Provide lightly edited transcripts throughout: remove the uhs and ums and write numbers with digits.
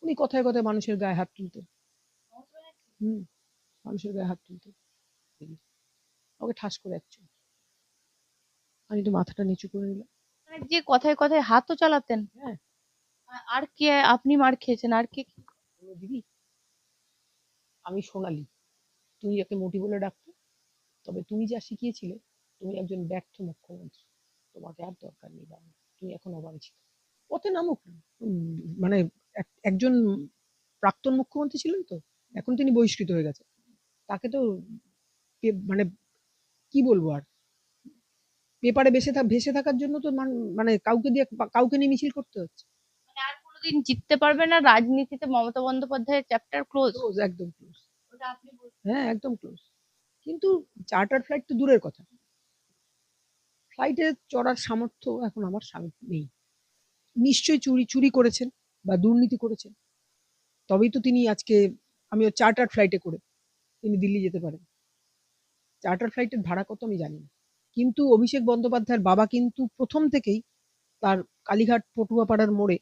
উনি কথায় কথায় মানুষের গায়ে হাত তুলতেন। হুম, মানুষের গায়ে হাত তুলতেন। ওকে ঠাস করে একচুল। আমি তো মাথাটা নিচু করে নিলাম। মানে যে কথায় কথায় হাতও চালাতেন। হ্যাঁ, আর কে আপনি মার খেয়েছেন? আর কে? বলল, দিদি আমি সোনালী, তুমি যাকে মোটি বলে ডাকতো, তবে তুমি যা শিখিয়েছিলে, তুমি একজন ব্যর্থ মুখ্যমন্ত্রী, তোমাকে আর দরকার নেই বাবা, তুমি এখন অবাঞ্ছিত। পথে নামুক না। মানে একজন প্রাক্তন মুখ্যমন্ত্রী ছিলেন তো, এখন তিনি বহিষ্কৃত হয়ে গেছে, তাকে তো মানে কি বলবো আর, পেপারে ভেসে থাকার জন্য তো মানে কাউকে দিয়ে কাউকে নিয়ে মিছিল করতে হচ্ছে। মানে আর কোনোদিন জিততে পারবে না রাজনীতিতে? মমতা বন্দ্যোপাধ্যায়ের চ্যাপ্টার ক্লোজ? ক্লোজ, একদম ক্লোজ। ওটা আপনি বলছেন? হ্যাঁ, একদম ক্লোজ। কিন্তু চার্টার ফ্লাইট তো দূরের কথা, ফ্লাইটে চড়ার সামর্থ্য এখন আমার স্বামী নেই। নিশ্চয়ই চুরি করেছেন বা দুর্নীতি করেছেন, তবেই তো তিনি আজকে, আমি চার্টার ফ্লাইটে করে তিনি দিল্লি যেতে পারেন। চার্টার ফ্লাইটের ভাড়া কত আমি জানি না, কিন্তু অভিষেক বন্দ্যোপাধ্যায়ের বাবা কিন্তু প্রথম থেকেই তার কালীঘাট পটুয়াপাড়ার মোড়ে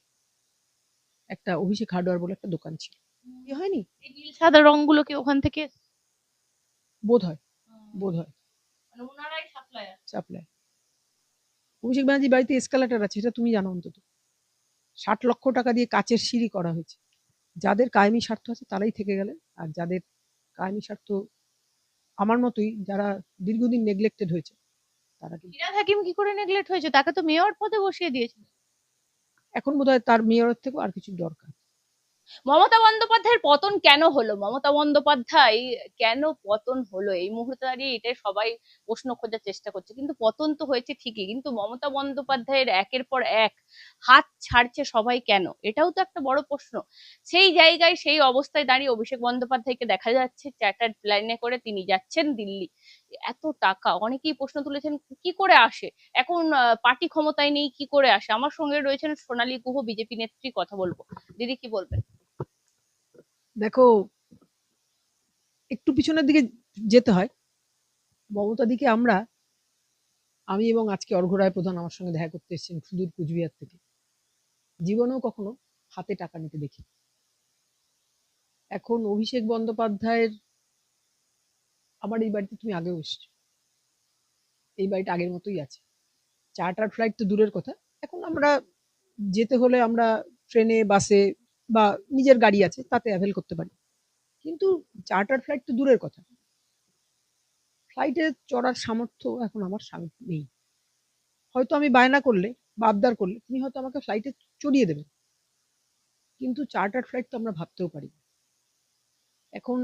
একটা অভিষেক হার্ডওয়্যার বলে একটা দোকান ছিল। কি হয়নি? এই নীল সাদা রংগুলো কি ওখান থেকে? বোধ হয়, বোধ হয় মানে ওনারাই সাপ্লায়ার? সাপ্লাই। অভিষেক ব্যানার্জির বাড়িতে এসকালেটর আছে, এটা তুমি জানো অন্তত। 60 লক্ষ টাকা দিয়ে কাচের সিঁড়ি করা হয়েছে। যাদের কায়েমি স্বার্থ আছে তারাই থেকে গেলেন, আর যাদের কায়েমি স্বার্থ আমার মতোই, যারা দীর্ঘদিন নেগলেক্টেড হয়েছে, তারা কিন্তু ফিরহাদ হাকিম কি করে নেগলেক্ট হয়েছে? তাকে তো মেয়র পদে বসিয়ে দিয়েছিল। এখন বোধহয় তার মেয়রের থেকেও আর কিছু দরকার। মমতা বন্দ্যোপাধ্যায়ের পতন কেন হলো? মমতা বন্দ্যোপাধ্যায় কেন পতন হলো এই মুহূর্তে দাঁড়িয়ে এটা সবাই প্রশ্ন খোঁজার চেষ্টা করছে। কিন্তু পতন তো হয়েছে ঠিকই, কিন্তু মমতা বন্দ্যোপাধ্যায়ের একের পর এক হাত ছাড়ছে সবাই কেন? এটাও তো একটা বড় প্রশ্ন। সেই জায়গায় সেই অবস্থায় দাঁড়িয়ে অভিষেক বন্দ্যোপাধ্যায়কে দেখা যাচ্ছে চ্যাটার্ড প্লেনে করে তিনি যাচ্ছেন দিল্লি। এত টাকা, অনেকেই প্রশ্ন তুলেছেন কি করে আসে। এখন পার্টি ক্ষমতায় নেই, কি করে আসে? আমার সঙ্গে রয়েছেন সোনালী গুহ, বিজেপি নেত্রী, কথা বলবো। দিদি কি বলবেন? দেখো, একটু পিছনের দিকে যেতে হয়। মমতা দিকে আমি এবং আজকে অর্ঘ্য রায় প্রধান আমার সঙ্গে দেখা করতে এসেছেন সুদূর কুচবিহার থেকে, জীবনেও কখনো হাতে টাকা নিতে দেখি। এখন অভিষেক বন্দ্যোপাধ্যায়ের, আমার এই বাড়িতে তুমি আগেও এসছো, এই বাড়িটা আগের মতোই আছে। চার্টার ফ্লাইট তো দূরের কথা, এখন আমরা যেতে হলে আমরা ট্রেনে, বাসে বা নিজের গাড়ি আছে তাতে অ্যাভেল করতে পারি। কিন্তু চার্টার ফ্লাইট তো দূরের কথা, ফ্লাইটে চড়ার সামর্থ্য এখন আমার স্বামী নেই। হয়তো আমি বায়না করলে বা আবদার করলে তিনি হয়তো আমাকে ফ্লাইটে চড়িয়ে দেবেন, কিন্তু চার্টার ফ্লাইট তো আমরা ভাবতেও পারি না। এখন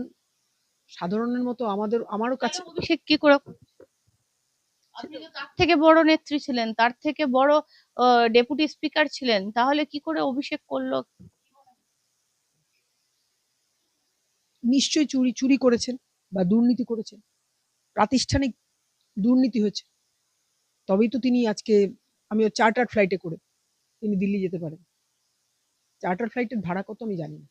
সাধারণের মতো আমারও তাহলে কাছে অভিষেক কি করে? আপনি তো তার থেকে বড় নেত্রী ছিলেন, তার থেকে বড় ডেপুটি স্পিকার ছিলেন, তাহলে কি করে অভিষেক করলো? নিশ্চয়ই চুরি করেছেন বা দুর্নীতি করেছেন, প্রাতিষ্ঠানিক দুর্নীতি হয়েছে, তবেই তো তিনি আজকে, আমি চার্টার ফ্লাইটে করে তিনি দিল্লি যেতে পারেন। চার্টার ফ্লাইটের ভাড়া কত আমি জানি না।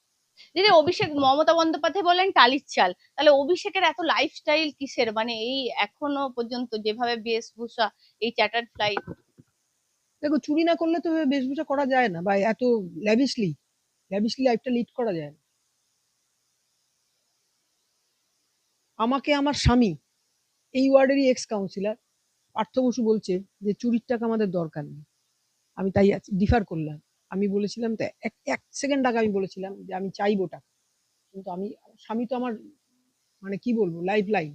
দিদি, অভিষেক, মমতা বন্দ্যোপাধ্যায় বলেন টালির চাল, তাহলে অভিষেকের এত লাইফস্টাইল কিসের? মানে এই এখনো পর্যন্ত যেভাবে বেশভূষা, এই চ্যাটার্ড ফ্লাইট। দেখো, চুরি না করলে তো বেশভূষা করা যায় না, বা এত ল্যাভিশলি লাইফটা লিড করা যায় না। আমাকে আমার স্বামী, এই ওয়ার্ডেরই এক্স কাউন্সিলর পার্থ বসু বলছে যে চুরির টাকা আমাদের দরকার নেই। আমি তাই ডিফার করলাম। আমি বলেছিলাম তো, এক সেকেন্ড আগে আমি বলেছিলাম যে আমি চাইবো টাকা, কিন্তু স্বামী তো আমার, মানে কি বলবো, লাইফ লাইন।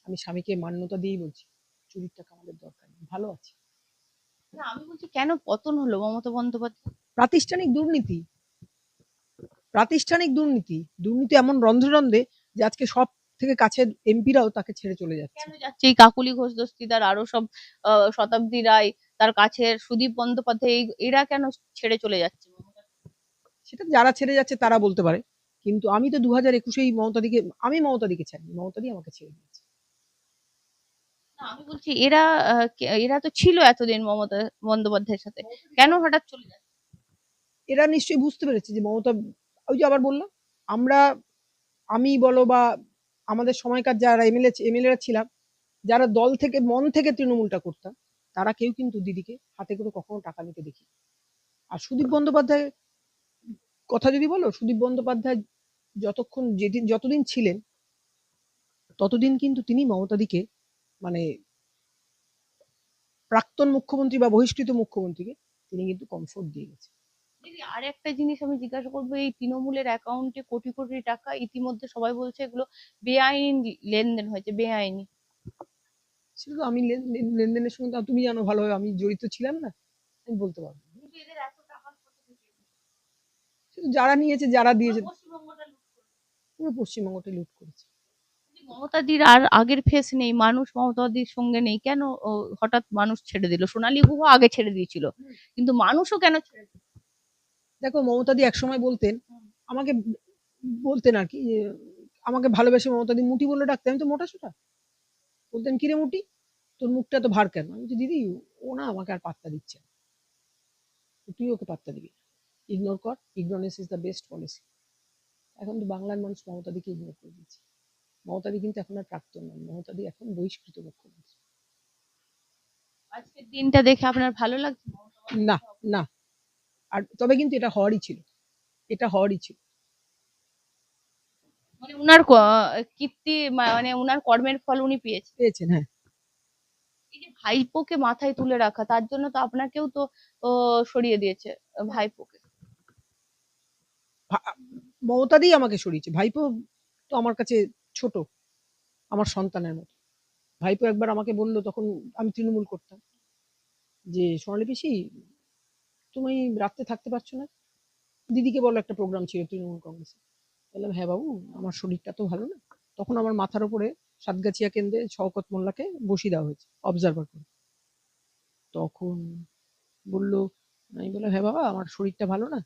আমি স্বামীকে মান্যতা দিয়েই বলছি চুরির টাকা আমাদের দরকার নেই, ভালো আছে। না, আমি বলছি কেন পতন হলো মমতা বন্দ্যোপাধ্যায়? প্রাতিষ্ঠানিক দুর্নীতি, দুর্নীতি এমন রন্ধ্রে রন্ধ্রে যে আজকে সব থেকে কাছের এমপিরাও তাকে ছেড়ে চলে যাচ্ছে। কেন যাচ্ছে এই কাকুলি ঘোষ দস্তিদার, আরো সব শতাব্দী রায়, তার কাছের সুদীপ বন্দ্যোপাধ্যায়, এরা কেন ছেড়ে চলে যাচ্ছে? সেটা যারা ছেড়ে যাচ্ছে তারা বলতে পারে, কিন্তু আমি তো 2021-এই মমতা দিকে চাই, মমতা দিয়ে আমাকে ছেড়ে দিয়েছে। না, আমি বলছি এরা এরা তো ছিল এতদিন মমতা বন্দ্যোপাধ্যায়ের সাথে, কেন হঠাৎ চলে যাচ্ছে? এরা নিশ্চয়ই বুঝতে পেরেছে যে মমতা, ওই যে আবার বললাম, আমরা, আমি বলো বা আমাদের সময়কার যারা এমএলএরা ছিলাম, যারা দল থেকে মন থেকে তৃণমূলটা করতাম, তারা কেউ কিন্তু দিদিকে হাতে করে কখনো টাকা নিতে দেখি। আর সুদীপ বন্দ্যোপাধ্যায় কথা যদি বলো, সুদীপ বন্দ্যোপাধ্যায় যতদিন ছিলেন ততদিন কিন্তু তিনি মমতাদিকে মানে প্রাক্তন মুখ্যমন্ত্রী বা বহিষ্কৃত মুখ্যমন্ত্রীকে তিনি কিন্তু কমফোর্ট দিয়ে গেছেন। দিদি আর একটা জিনিস আমি জিজ্ঞাসা করবো, এই তৃণমূলের অ্যাকাউন্টে কোটি কোটি টাকা ইতিমধ্যে সবাই বলছে এগুলো বেআইনি লেনদেন হয়েছে, বেআইনি। সেটা তো আমি লেনদেনের সঙ্গে তুমি জানো ভালোভাবে, আমি জড়িত ছিলাম না, আমি বলতে পারবো না। কিন্তু এদের এত টাকা কোথা থেকে এলো? সেটা যারা নিয়েছে, যারা পুরো দিয়েছে, পশ্চিমবঙ্গটা লুট করেছে। পুরো পশ্চিমবঙ্গটা লুট করেছে। মমতাদির আর আগের ফেস নেই, মানুষ মমতাদির সঙ্গে নেই কেন? হঠাৎ মানুষ ছেড়ে দিল? সোনালী গুহ আগে ছেড়ে দিয়েছিল, কিন্তু মানুষও কেন ছেড়ে দিল? দেখো, মমতাদি একসময় বলতেন, হুম। আমাকে বলতেন আর কি, যে আমাকে ভালোবেসে মমতাদি মুটি বলে ডাকতে, আমি তো মোটা সোটা, বলতেন কিরে মুটি, তোর মুখটা তো ভার কেন? আমি বলছি দিদি, ও না আমাকে আর পাত্তা দিচ্ছে না, তুই ওকে পাত্তা দিবি, ইগনোর কর, ignorance is the best policy. এখন তো বাংলার মানুষ মমতাদিকে ইগনোর করে দিচ্ছে। মমতাদি কিন্তু এখন আর প্রাক্তন নন, মমতাদি এখন বহিষ্কৃত মুখ্যমন্ত্রী। আজকের দিনটা দেখে আপনার ভালো লাগছে? না, না, আর তবে কিন্তু এটা হওয়ারই ছিল, এটা হওয়ারই ছিল। মানে উনার কীর্তি, মানে উনার কর্মের ফল উনি পেয়েছেন। পেয়েছেন, হ্যাঁ। এই যে ভাইপোকে মাথায় তুলে রাখা, তার জন্য তো আপনাকেও তো সরিয়ে দিয়েছে ভাইপোকে। মমতাদি আমাকে সরিয়েছে, ভাইপো তো আমার কাছে ছোট, আমার সন্তানের মতো। ভাইপো একবার আমাকে বলল, তখন আমি তৃণমূল করতাম, যে সোনালী পিসি, তুমি রাত্রে থাকতে পারছো না, দিদিকে বলো, একটা প্রোগ্রাম ছিল তৃণমূল কংগ্রেসে। বললাম হ্যাঁ বাবু, আমার শরীরটা তো ভালো না। তখন আমার মাথার উপরে সাতগাছিয়া কেন্দ্রে শওকত মোল্লাকে বসিয়ে দেওয়া হয়েছে অবজারভার করে। তখন বলল, আমি বললাম হ্যাঁ বাবা, আমার শরীরটা ভালো না,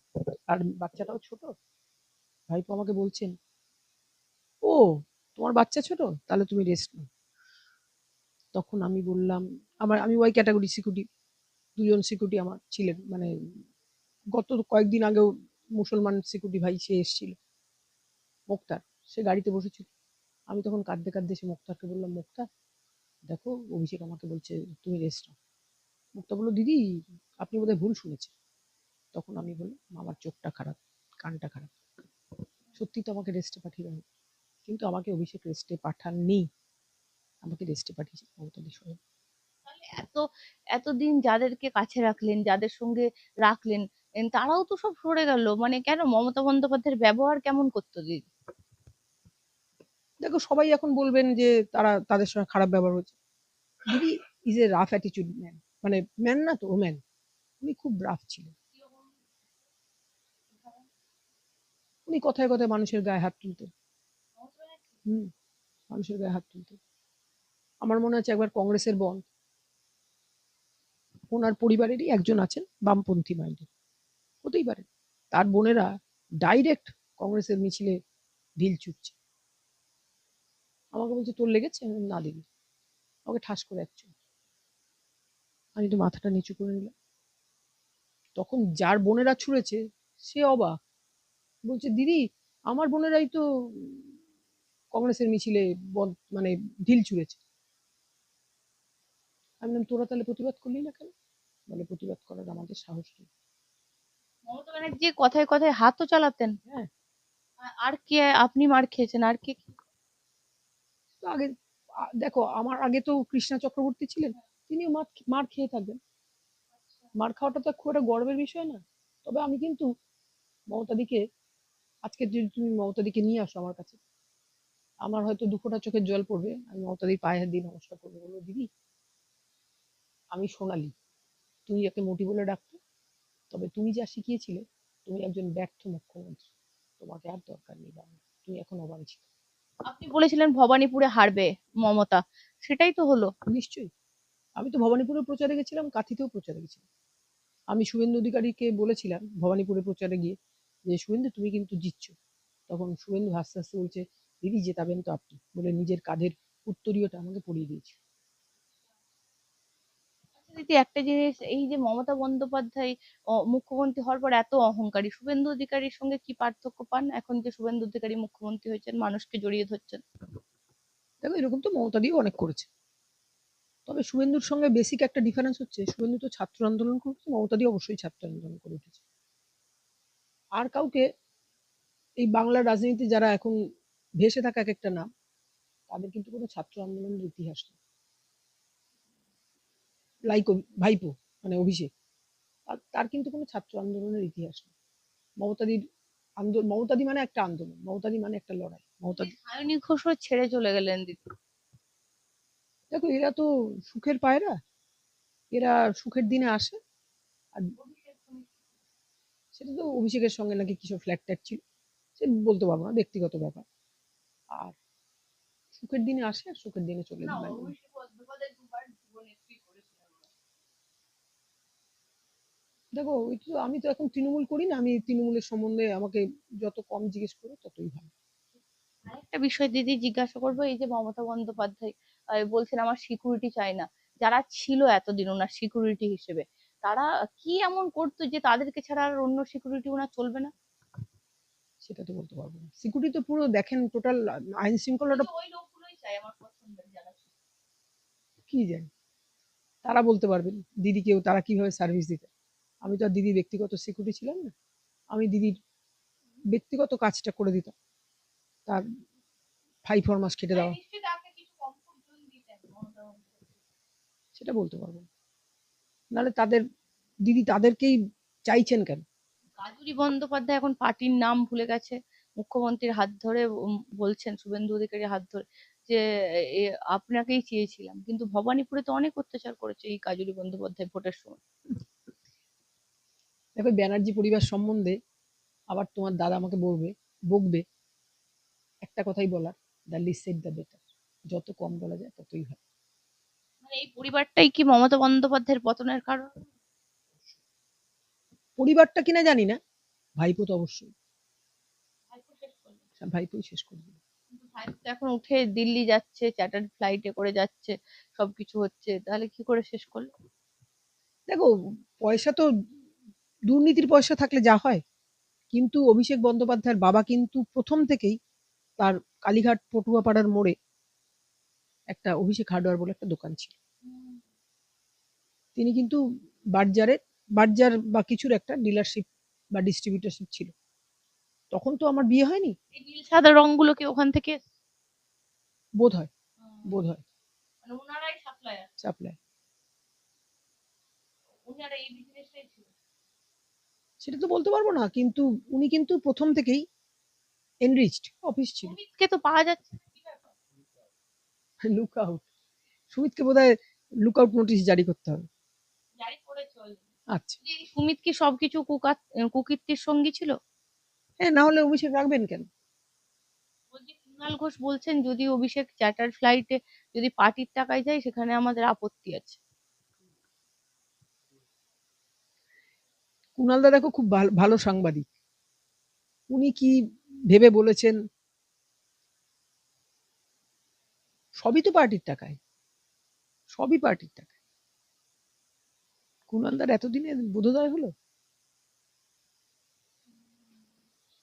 আর বাচ্চাটাও ছোট। ভাইপো আমাকে বলছেন, ও তোমার বাচ্চা ছোট, তাহলে তুমি রেস্ট নাও। তখন আমি বললাম, আমি ওয়াই ক্যাটাগরি সিকিউরিটি, দুজন সিকিউরিটি আমার ছিলেন, মানে গত কয়েকদিন আগেও মুসলমান সিকিউরিটি ভাই সে এসেছিল, মোক্তার, সে গাড়িতে বসেছিল। আমি তখন কাঁদতে কাঁদতে সে মোক্তারকে বললাম, মোক্তার দেখো, অভিষেক আমাকে বলছে তুমি রেস্ট নাও। মুক্তা বললো, দিদি আপনি বোধহয় ভুল শুনেছেন। তখন আমি বললাম, আমার চোখটা খারাপ, কানটা খারাপ, সত্যি তো আমাকে রেস্টে পাঠিয়ে দেবে, কিন্তু আমাকে অভিষেক রেস্টে পাঠাননি, আমাকে রেস্টে পাঠিয়েছে মমতাদি স্বয়ং। এত এতদিন যাদেরকে কাছে রাখলেন, যাদের সঙ্গে রাখলেন, তারাও তো সব সরে গেল। মানে কেন? মমতা বন্দ্যোপাধ্যায়ের ব্যবহার কেমন করতো দিদি? দেখো, সবাই এখন বলবেন যে তাদের সঙ্গে খারাপ ব্যবহার হচ্ছে। দিদি is a rough attitude man, মানে ম্যান না তো, ও ম্যান, উনি খুব রাফ ছিলেন। উনি কথায় কথায় মানুষের গায়ে হাত তুলতেন। হুম, মানুষের গায়ে হাত তুলতেন। আমার মনে আছে একবার কংগ্রেসের বন, ওনার পরিবারেরই একজন আছেন বামপন্থী মাইন্ডের, হতেই পারে, তার বোনেরা ডাইরেক্ট কংগ্রেসের মিছিলে ঢিল ছুটছে। আমাকে বলছে তোর লেগেছে? আমি বললাম, না দিদি, আমাকে ঠাস করে একচুল। আমি তো মাথাটা নিচু করে নিলাম। তখন যার বোনেরা ছুঁড়েছে সে অবাক, বলছে দিদি, আমার বোনেরাই তো কংগ্রেসের মিছিলে মানে ঢিল ছুঁড়েছে। আমি বললাম, তোরা তাহলে প্রতিবাদ করলি না কেন? বলে, প্রতিবাদ করার আমাদের সাহস নেই। মমতা ব্যানার্জি কথায় কথায় হাতও চালাতেন। হ্যাঁ, আর কে? আপনি মার খেয়েছেন, আর কে? তো আগে দেখো, আমার আগে তো কৃষ্ণা চক্রবর্তী ছিলেন, তিনিও মার মার খেয়ে থাকবেন। মার খাওয়াটা তো খুব একটা গর্বের বিষয় না। তবে আমি কিন্তু মমতাদিকে, আজকে যদি তুমি মমতাদিকে নিয়ে আসো আমার কাছে, আমার হয়তো দুঃখটা চোখের জল পড়বে, আমি মমতাদির পায়ে হাত দিয়ে নমস্কার করবো, বলবো দিদি, আমি সোনালী, তুই একে মোটি বলে ডাকতো, তবে তুমি যা শিখিয়েছিলে, তুমি একজন ব্যর্থ মুখ্যমন্ত্রী, তোমাকে আর দরকার নেই বাংলা, তুমি এখন অবাঞ্ছিত। আপনি বলেছিলেন ভবানীপুরে হারবে মমতা, সেটাই তো হলো। নিশ্চয়ই, আমি তো ভবানীপুরে প্রচারে গেছিলাম, কাঁথিতেও প্রচারে গেছিলাম। আমি শুভেন্দু অধিকারীকে বলেছিলাম ভবানীপুরে প্রচারে গিয়ে, যে শুভেন্দু তুমি কিন্তু জিতছো। তখন শুভেন্দু হাসতে হাসতে বলছে, দিদি জেতাবেন তো আপনি, বলে নিজের কাঁধের উত্তরীয়টা আমাকে পরিয়ে দিয়েছে। আচ্ছা দিদি, একটা জিনিস, এই যে মমতা বন্দ্যোপাধ্যায় মুখ্যমন্ত্রী হওয়ার পর এত অহংকারী, শুভেন্দু অধিকারীর সঙ্গে কি পার্থক্য পান এখন যে শুভেন্দু অধিকারী মুখ্যমন্ত্রী হয়েছেন, মানুষকে জড়িয়ে ধরছেন? দেখো, এরকম তো মমতাদিও অনেক করেছে, তবে শুভেন্দুর সঙ্গে বেসিক একটা ডিফারেন্স হচ্ছে, শুভেন্দু তো ছাত্র আন্দোলন করেছে, মমতাদি অবশ্যই ছাত্র আন্দোলন করে উঠেছে। আর কাউকে এই বাংলার রাজনীতিতে যারা এখন ভেসে থাকা এক একটা নাম, তাদের কিন্তু কোনো ছাত্র আন্দোলনের ইতিহাস নেই। লাইক ভাইপো, মানে অভিষেক, তার কিন্তু কোনো ছাত্র আন্দোলনের ইতিহাস নেই। মমতাদির আন্দোলন, মমতাদি মানে একটা আন্দোলন, মমতাদি মানে একটা লড়াই, মমতাদি। সায়নী ঘোষও ছেড়ে চলে গেলেন দিদি। দেখো, এরা তো সুখের পায়রা, এরা সুখের দিনে আসে। আর সেটা তো অভিষেকের সঙ্গে নাকি কিছু ফ্ল্যাট ট্যাট ছিল, সে বলতে পারবো না, ব্যক্তিগত ব্যাপার। আর সুখের দিনে আসে আর সুখের দিনে চলে যায়। দেখো, ওই তো, আমি তো এখন তৃণমূল করি না, আমি তৃণমূলের সম্বন্ধে আমাকে যত কম জিজ্ঞেস করো ততই ভালো। আরেকটা বিষয় দিদি জিজ্ঞাসা করবো, এই যে মমতা বন্দ্যোপাধ্যায় বলছেন আমার সিকিউরিটি চাই না, যারা ছিল এতদিন ওনার সিকিউরিটি হিসেবে, তারা কি এমন করতো যে তাদেরকে ছাড়া আর অন্য সিকিউরিটি ওনার চলবে না? সেটা তো বলতে পারবো না। সিকিউরিটি তো পুরো দেখেন, টোটাল আইন শৃঙ্খলাটা। ওই লোকগুলোই চাই আমার পছন্দের যারা ছিল। কি জানি, তারা বলতে পারবেন দিদিকেও তারা কিভাবে সার্ভিস দিতে। আমি তো আর দিদির ব্যক্তিগত সিকিউরিটি ছিলাম না, আমি দিদির ব্যক্তিগত কাজটা করে দিতাম, তার 5-4 মাস খেটে দেওয়া। নিশ্চয়ই তাকে কিছু কমফোর্ট জোন দিতেন মমতা বন্দ্যোপাধ্যায়। সেটা বলতে পারবো না, নাহলে তাদের দিদি তাদেরকেই চাইছেন কেন? কাজুরি বন্দ্যোপাধ্যায় এখন পার্টির নাম ভুলে গেছে, মুখ্যমন্ত্রীর হাত ধরে বলছেন, শুভেন্দু অধিকারীর হাত ধরে, যে এ, আপনাকেই চেয়েছিলাম। কিন্তু ভবানীপুরে তো অনেক অত্যাচার করেছে এই কাজুরি বন্দ্যোপাধ্যায় ভোটের সময়। দেখো, ব্যানার্জি পরিবার সম্বন্ধে আবার তোমার দাদা আমাকে বকবে, একটা কথাই বলার, the least said the better. যত কম বলা যায় ততই ভালো। মানে এই পরিবারটাই কি মমতা বন্দ্যোপাধ্যায়ের পতনের কারণ? পরিবারটা কিনা জানি না, ভাইপো তো অবশ্যই, ভাইপো শেষ করলো। ভাইপোই শেষ করে দিল। কিন্তু ভাইপো তো এখন উঠে দিল্লি যাচ্ছে, চ্যাটার্ড ফ্লাইটে করে যাচ্ছে, সবকিছু হচ্ছে, তাহলে কি করে শেষ করলো? দেখো, পয়সা তো, দুর্নীতির পয়সা থাকলে যা হয়। কিন্তু অভিষেক বন্দ্যোপাধ্যায়ের বাবা কিন্তু প্রথম থেকেই তার কালীঘাট পটুয়াপাড়ার মোড়ে একটা অভিষেক হার্ডওয়্যার বলে একটা দোকান ছিল। তিনি কিন্তু বার্জার বা কিছুর একটা ডিলারশিপ বা ডিস্ট্রিবিউটরশিপ ছিল। তখন তো আমার বিয়ে হয়নি। এই নীল সাদা রংগুলো কি ওখান থেকে এসছে? বোধ হয়, বোধ হয় মানে ওনারাই সাপ্লায়ার, সাপ্লাই। ওনারা এই বিজনেসটাই ছিল। সেটা তো বলতে পারবো না, কিন্তু উনি কিন্তু প্রথম থেকেই এনরিচড অফিস ছিল। সুমিতকে তো পাওয়া যাচ্ছে না, কি ব্যাপার? লুক আউট, সুমিতকে বোধহয় লুক আউট নোটিশ জারি করতে হবে। জারি করেছে already। আচ্ছা, যে এই সুমিত কি সবকিছু কুকীর্তির সঙ্গী ছিল? হ্যাঁ, না হলে অভিষেক রাখবেন কেন? বলছি কুণাল ঘোষ বলছেন যদি অভিষেক চার্টার ফ্লাইটে যদি পার্টির টাকায় যায় সেখানে আমাদের আপত্তি আছে। কুণালদা দেখো খুব ভালো সাংবাদিক, উনি কি ভেবে বলেছেন? সবই তো পার্টির টাকায়, সবই পার্টির টাকায়। কুণালদার এতদিনে বোধোদয় হলো।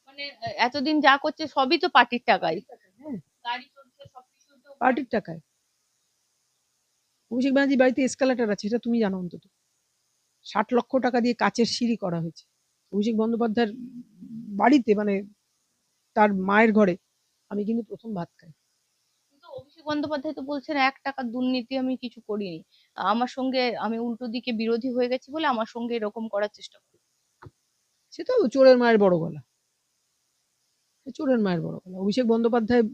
মানে এতদিন যা করছে সবই তো পার্টির টাকায়, হ্যাঁ, গাড়ি চলছে সবকিছু তো পার্টির টাকায়। অভিষেক ব্যানার্জির বাড়িতে এসকালেটার আছে, এটা তুমি জানো অন্তত। 60 লক্ষ টাকা দিয়ে কাচের সিঁড়ি করা হয়েছে অভিষেক বন্দ্যোপাধ্যায়ের বাড়িতে, মানে তার মায়ের ঘরে আমি কিন্তু প্রথম ভাত খাই। কিন্তু অভিষেক বন্দ্যোপাধ্যায় তো বলছেন 1 টাকার দুর্নীতি আমি কিছু করিনি, আমার সঙ্গে আমি উল্টো দিকে বিরোধী হয়ে গেছি বলে আমার সঙ্গে এরকম করার চেষ্টা করি। সে তো চোরের মায়ের বড় গলা, চোরের মায়ের বড় গলা। অভিষেক বন্দ্যোপাধ্যায়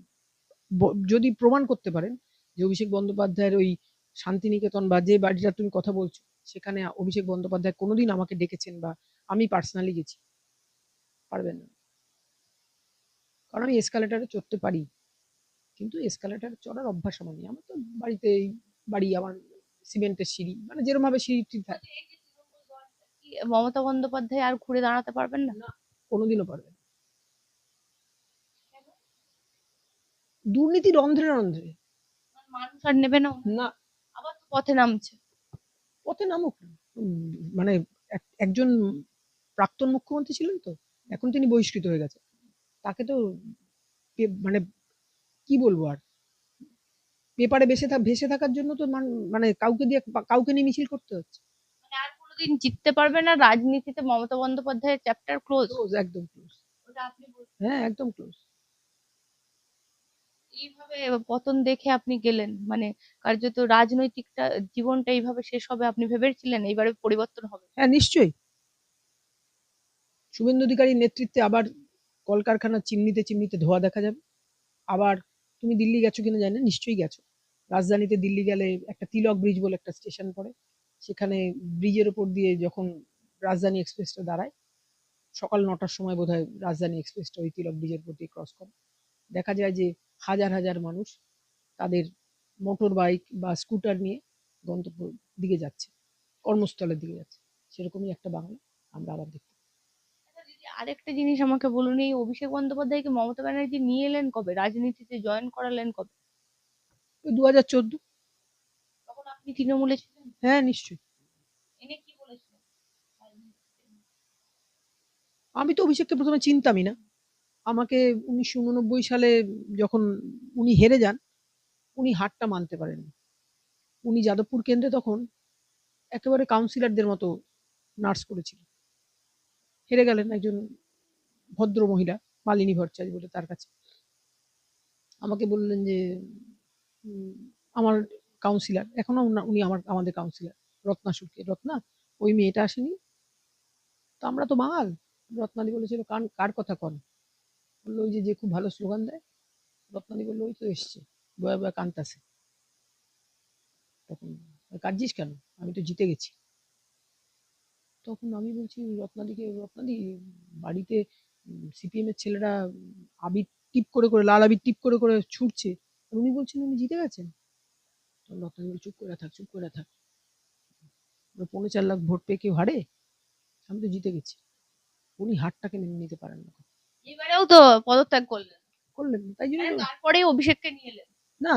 যদি প্রমাণ করতে পারেন যে অভিষেক বন্দ্যোপাধ্যায়ের ওই শান্তিনিকেতন বা যে বাড়িটা তুমি কথা বলছো, সেখানে অভিষেক বন্দ্যোপাধ্যায় কোনোদিন আমাকে ডেকেছেন বা আমি পার্সোনালি গেছি, পারবেন না। কারণ আমি এসকালেটারে চড়তে পারি, কিন্তু এসকালেটার চড়ার অভ্যাস আমার নেই। আমার তো বাড়িতে বাড়ি আমার সিমেন্টের সিঁড়ি, মানে যেরকম ভাবে সিঁড়ি থাকে। এই যে তৃণমূল দলটা কি মমতা বন্দ্যোপাধ্যায় আর ঘুরে দাঁড়াতে পারবেন না? না, কোনোদিনও পারবে না। দুর্নীতি রন্ধ্রে রন্ধ্রে। মানুষ আর নেবে না ওনাকে? না, আবার তো পথে নামছে। পথে নামুক না। মানে একজন প্রাক্তন মুখ্যমন্ত্রী ছিলেন তো, এখন তিনি বহিষ্কৃত হয়ে গেছে, তাকে তো মানে কি বলবো আর, পেপারে ভেসে থাকার জন্য তো মানে কাউকে দিয়ে কাউকে নিয়ে মিছিল করতে হচ্ছে। মানে আর কোনো যতদিন জিততে পারবে না রাজনীতিতে মমতা বন্দ্যোপাধ্যায়ের চ্যাপ্টার ক্লোজ। ক্লোজ, একদম ক্লোজ। ওটা আপনি বলছেন। হ্যাঁ, একদম ক্লোজ। এইভাবে পতন দেখে আপনি গেলেন, মানে কার্যত রাজনৈতিকটা জীবনটা এইভাবে শেষ হবে আপনি ভেবেছিলেন এইবারে পরিবর্তন হবে? হ্যাঁ, নিশ্চয়ই। শুভেন্দু অধিকারীর নেতৃত্বে আবার কলকারখানার চিমনিতে চিমনিতে ধোঁয়া দেখা যাবে। আবার তুমি দিল্লি গেছো কিনা জানি না, নিশ্চয়ই গেছো। রাজধানীতে দিল্লি গেলে একটা তিলক ব্রিজ বলে একটা স্টেশন পড়ে, সেখানে ব্রিজের ওপর দিয়ে যখন রাজধানী এক্সপ্রেসটা দাঁড়ায়, সকাল ৯টার সময় বোধহয় রাজধানী এক্সপ্রেসটা ওই তিলক ব্রিজের উপর দিয়ে ক্রস করে, দেখা যায় যে হাজার হাজার মানুষ তাদের মোটর বাইক বা স্কুটার নিয়ে গন্তব্য দিকে যাচ্ছে, কর্মস্থলের দিকে যাচ্ছে। সেরকমই একটা বাংলা আমরা আবার দেখতে পাই। আচ্ছা দিদি, আরেকটা জিনিস আমাকে বলুন, এই অভিষেক বন্দ্যোপাধ্যায়কে মমতা ব্যানার্জি নিয়ে এলেন কবে, রাজনীতিতে জয়েন করালেন কবে? ওই ২০১৪। তখন আপনি তৃণমূলে ছিলেন? হ্যাঁ, নিশ্চয়ই। এনে কি বলেছিলেন রাজনীতিতে? আমি তো অভিষেককে প্রথমে চিনতামই না। আমাকে ১৯৮৯ সালে যখন উনি হেরে যান, উনি হারটা মানতে পারেননি। উনি যাদবপুর কেন্দ্রে তখন একেবারে কাউন্সিলরদের মতো নার্স করেছিলেন। হেরে গেলেন একজন ভদ্র মহিলা, মালিনী ভট্টাচার্য বলে তার কাছে। আমাকে বললেন যে উম, আমার কাউন্সিলর, এখনো উনি আমাদের কাউন্সিলর, রত্না শুক্লে। রত্না, ওই মেয়েটা আসেনি? তো আমরা তো বাঙাল। রত্নাদি বলেছিল, কার কথা কন? বললো ওই যে যে খুব ভালো স্লোগান দেয়। রত্নাদি বললো ওই তো এসছে, বয়া বয়া কান্তাছে। তখন কাঁদছিস কেন? আমি তো জিতে গেছি। তখন আমি বলছি রত্নাদিকে, রত্নাদি বাড়িতে সিপিএম এর ছেলেরা আবির টিপ করে করে, লাল আবির টিপ করে করে ছুটছে, আর উনি বলছেন উনি জিতে গেছেন। তখন রত্নাদি বলে, চুপ করে থাক, চুপ করে থাক। ৪.৫ লাখ ভোট পেয়ে কেউ হারে? আমি তো জিতে গেছি। উনি হারটাকে মেনে নিতে পারেন না। এবারেও তো পদত্যাগ করলেন, করলেন না। তাই জন্য মানে তো। তারপরেই অভিষেককে নিয়ে এলেন। না,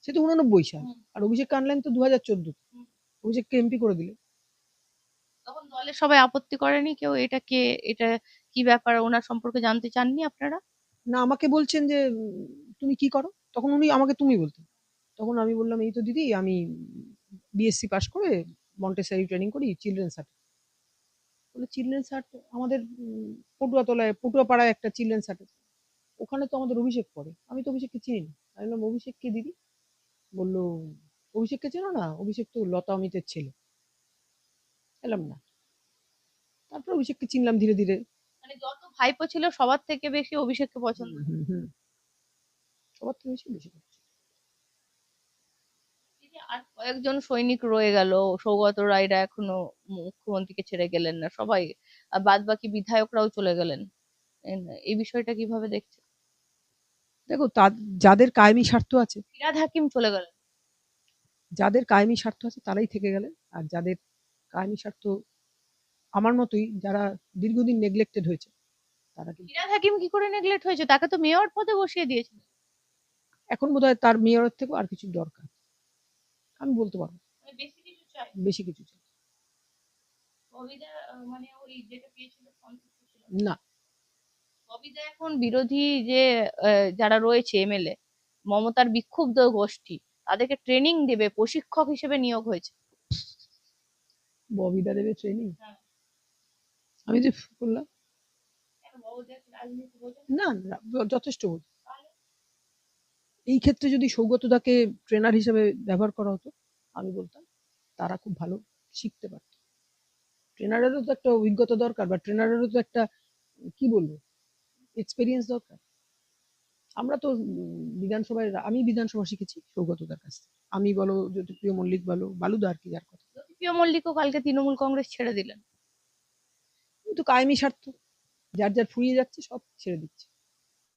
সে তো 89 সাল। হুম, আর অভিষেককে আনলেন তো ২০১৪। হুম। অভিষেককে এমপি করে দিলেন। তখন দলের সবাই আপত্তি করেনি কেউ, এটা কে, এটা কি ব্যাপার, ওনার সম্পর্কে জানতে চাননি আপনারা? না, আমাকে বলছেন যে তুমি কি করো? তখন উনি আমাকে তুমি বলতেন। তখন আমি বললাম, এই তো দিদি আমি বিএসসি পাস করে মন্টেসরি ট্রেনিং করি চিলড্রেন্স হার্টে। বলে চিলড্রেন্স হার্ট আমাদের পটুয়াতলায়, পটুয়াপাড়ায় একটা চিলড্রেন্স হার্ট আছে। ওখানে তো আমাদের অভিষেক পড়ে। আমি তো অভিষেককে চিনি না। আমি বললাম অভিষেক কে দিদি? বলল অভিষেককে চেনো না? অভিষেক তো লতা অমিতের ছেলে। এলাম না। তারপর অভিষেককে চিনলাম ধীরে ধীরে। মানে যত ভাইপো ছিল সবার থেকে বেশি অভিষেককে হুম, পছন্দ হুম, করতো। হুম। সবার থেকে বেশি বেশি করছে। এই যে আর কয়েকজন সৈনিক রয়ে গেল, সৌগত রায়রা এখনো মুখ্যমন্ত্রীকে ছেড়ে গেলেন না সবাই, আর বাদ বাকি বিধায়করাও চলে গেলেন। এই বিষয়টা কিভাবে দেখছেন? দেখো, যাদের কায়েমি স্বার্থ আছে, ফিরহাদ হাকিম চলে গেলেন। যাদের কায়েমি স্বার্থ আছে তারাই থেকে গেলেন। আর যাদের কায়েমি স্বার্থ আমার মতোই, যারা দীর্ঘদিন নেগলেক্টেড হয়েছে, তারা কিন্তু ফিরহাদ হাকিম কি করে নেগলেক্ট হয়েছে, তাকে তো মেয়র পদে বসিয়ে দিয়েছিল। এখন বোধহয় তার মেয়রের থেকেও আর কিছু দরকার। আমি বলতে পারবো মানে বেশি কিছু চাই। বেশি কিছু চাই। ববিদা মানে ওই যেটা পেয়েছিল সন্তুষ্ট ছিল না। না, ববিদা এখন বিরোধী যে যারা রয়েছে এমএলএ, মমতার বিক্ষুব্ধ গোষ্ঠী, তাদেরকে ট্রেনিং দেবে, প্রশিক্ষক হিসেবে নিয়োগ হয়েছে। ববিদা দেবে ট্রেনিং? হ্যাঁ। আমি যে করলাম। কেন ববিদা কি রাজনীতি বোঝে না, না, যথেষ্ট বোঝে। তাহলে? এই ক্ষেত্রে যদি সৌগতদাকে ট্রেনার হিসেবে ব্যবহার করা হতো, আমি বলতাম তারা খুব ভালো শিখতে পারত। ট্রেনারেরও তো একটা অভিজ্ঞতা দরকার, বা ট্রেনারেরও তো একটা কি বলবো এক্সপেরিয়েন্স দরকার। আমরা তো বিধানসভায়, আমি বিধানসভা শিখেছি সৌগতদার কাছ থেকে। আমি বলো, জ্যোতিপ্রিয় মল্লিক বলো, বালুদা আর কি যার কথা। জ্যোতিপ্রিয় মল্লিকও কালকে তৃণমূল কংগ্রেস ছেড়ে দিলেন। কিন্তু কায়েমি স্বার্থ, যার যার ফুরিয়ে যাচ্ছে সব ছেড়ে দিচ্ছে।